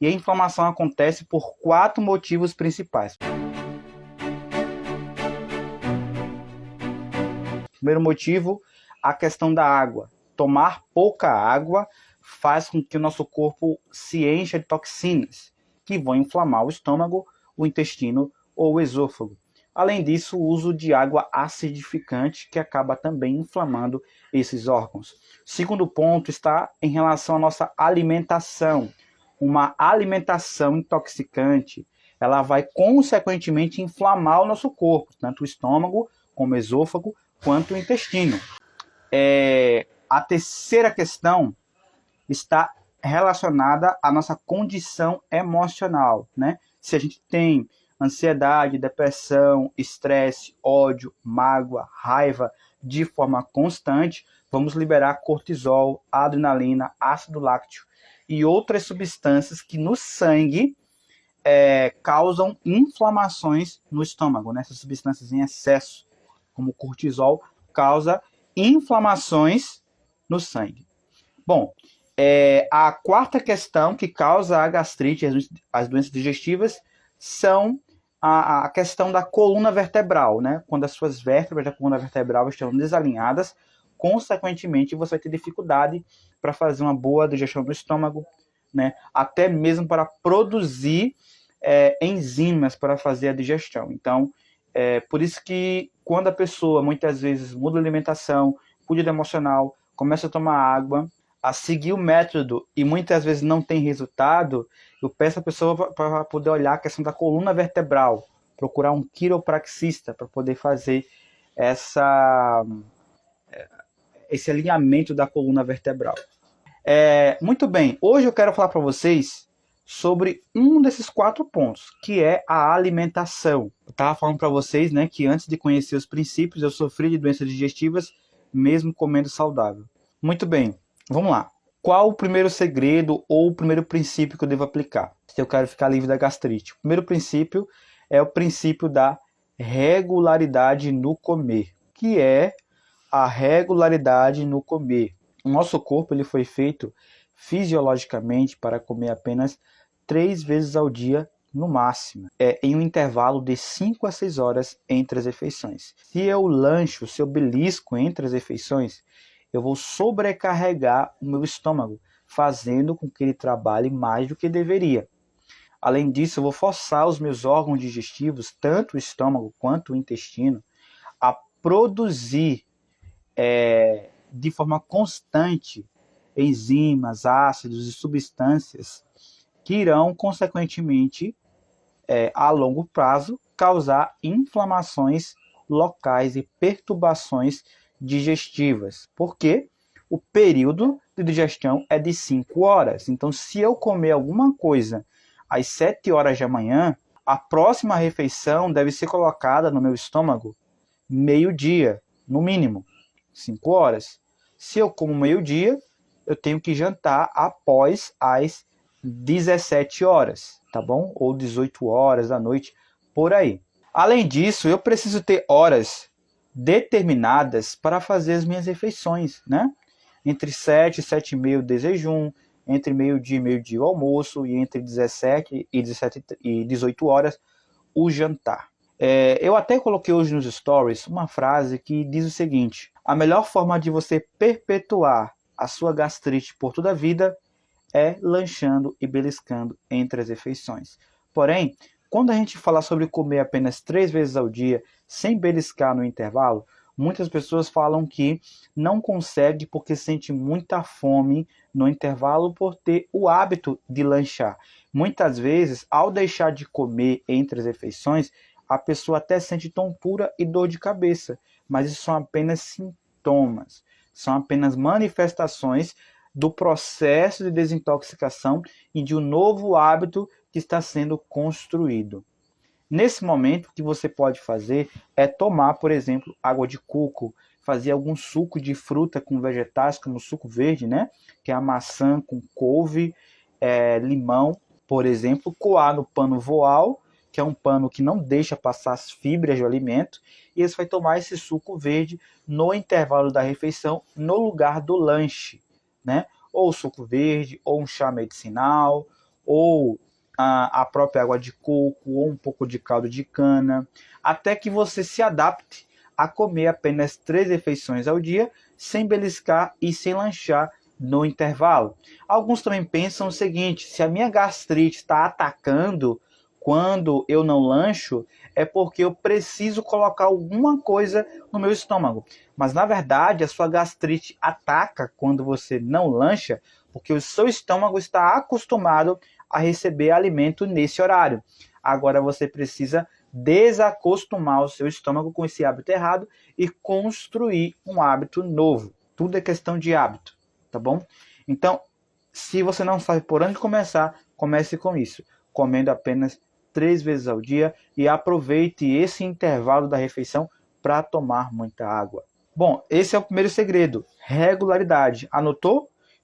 E a inflamação acontece por 4 motivos principais. Primeiro motivo, a questão da água. Tomar pouca água faz com que o nosso corpo se encha de toxinas, que vão inflamar o estômago, o intestino ou o esôfago. Além disso, o uso de água acidificante, que acaba também inflamando esses órgãos. Segundo ponto está em relação à nossa alimentação. Uma alimentação intoxicante, ela vai consequentemente inflamar o nosso corpo, tanto o estômago como o esôfago, quanto o intestino. A terceira questão está relacionada à nossa condição emocional, né? Se a gente tem ansiedade, depressão, estresse, ódio, mágoa, raiva de forma constante, vamos liberar cortisol, adrenalina, ácido láctico e outras substâncias que no sangue causam inflamações no estômago, né? Essas substâncias em excesso, como o cortisol, causa inflamações no sangue. Bom, a quarta questão que causa a gastrite e as doenças digestivas são a questão da coluna vertebral, né? Quando as suas vértebras da coluna vertebral estão desalinhadas, consequentemente você vai ter dificuldade para fazer uma boa digestão do estômago, né? Até mesmo para produzir enzimas para fazer a digestão. Então, por isso que quando a pessoa muitas vezes muda a alimentação, cuida do emocional, começa a tomar água, a seguir o método e muitas vezes não tem resultado, eu peço a pessoa para poder olhar a questão da coluna vertebral, procurar um quiropraxista para poder fazer esse alinhamento da coluna vertebral. Muito bem, hoje eu quero falar para vocês sobre um desses 4 pontos, que é a alimentação. Eu estava falando para vocês, né, que antes de conhecer os princípios, eu sofri de doenças digestivas, mesmo comendo saudável. Muito bem, vamos lá. Qual o primeiro segredo ou o primeiro princípio que eu devo aplicar se eu quero ficar livre da gastrite? O primeiro princípio é o princípio da regularidade no comer, que é a regularidade no comer. O nosso corpo ele foi feito fisiologicamente para comer apenas 3 vezes ao dia no máximo, em um intervalo de 5 a 6 horas entre as refeições. Se eu lancho, se eu belisco entre as refeições, eu vou sobrecarregar o meu estômago, fazendo com que ele trabalhe mais do que deveria. Além disso, eu vou forçar os meus órgãos digestivos, tanto o estômago quanto o intestino, a produzir de forma constante enzimas, ácidos e substâncias que irão, consequentemente, a longo prazo, causar inflamações locais e perturbações digestivas, porque o período de digestão é de 5 horas. Então, se eu comer alguma coisa às 7 horas da manhã, a próxima refeição deve ser colocada no meu estômago meio-dia, no mínimo, 5 horas. Se eu como meio-dia, eu tenho que jantar após as 17 horas, tá bom? Ou 18 horas da noite, por aí. Além disso, eu preciso ter horas determinadas para fazer as minhas refeições, né? Entre 7 e 7 e meio de jejum, entre meio-dia e meio-dia o almoço, e entre 17 e 18 horas o jantar. Eu até coloquei hoje nos stories uma frase que diz o seguinte: a melhor forma de você perpetuar a sua gastrite por toda a vida é lanchando e beliscando entre as refeições. Porém, quando a gente fala sobre comer apenas 3 vezes ao dia, sem beliscar no intervalo, muitas pessoas falam que não consegue porque sente muita fome no intervalo por ter o hábito de lanchar. Muitas vezes, ao deixar de comer entre as refeições, a pessoa até sente tontura e dor de cabeça, mas isso são apenas sintomas, são apenas manifestações do processo de desintoxicação e de um novo hábito que está sendo construído. Nesse momento, o que você pode fazer é tomar, por exemplo, água de coco, fazer algum suco de fruta com vegetais, como suco verde, né? Que é a maçã com couve, limão, por exemplo, coar no pano voal, que é um pano que não deixa passar as fibras do alimento, e você vai tomar esse suco verde no intervalo da refeição, no lugar do lanche, né? Ou suco verde, ou um chá medicinal, ou a própria água de coco, ou um pouco de caldo de cana, até que você se adapte a comer apenas 3 refeições ao dia, sem beliscar e sem lanchar no intervalo. Alguns também pensam o seguinte: se a minha gastrite está atacando quando eu não lancho, é porque eu preciso colocar alguma coisa no meu estômago. Mas na verdade, a sua gastrite ataca quando você não lancha, porque o seu estômago está acostumado a receber alimento nesse horário. Agora você precisa desacostumar o seu estômago com esse hábito errado e construir um hábito novo. Tudo é questão de hábito, tá bom? Então, se você não sabe por onde começar, comece com isso, comendo apenas 3 vezes ao dia e aproveite esse intervalo da refeição para tomar muita água. Bom, esse é o primeiro segredo, regularidade. Anotou?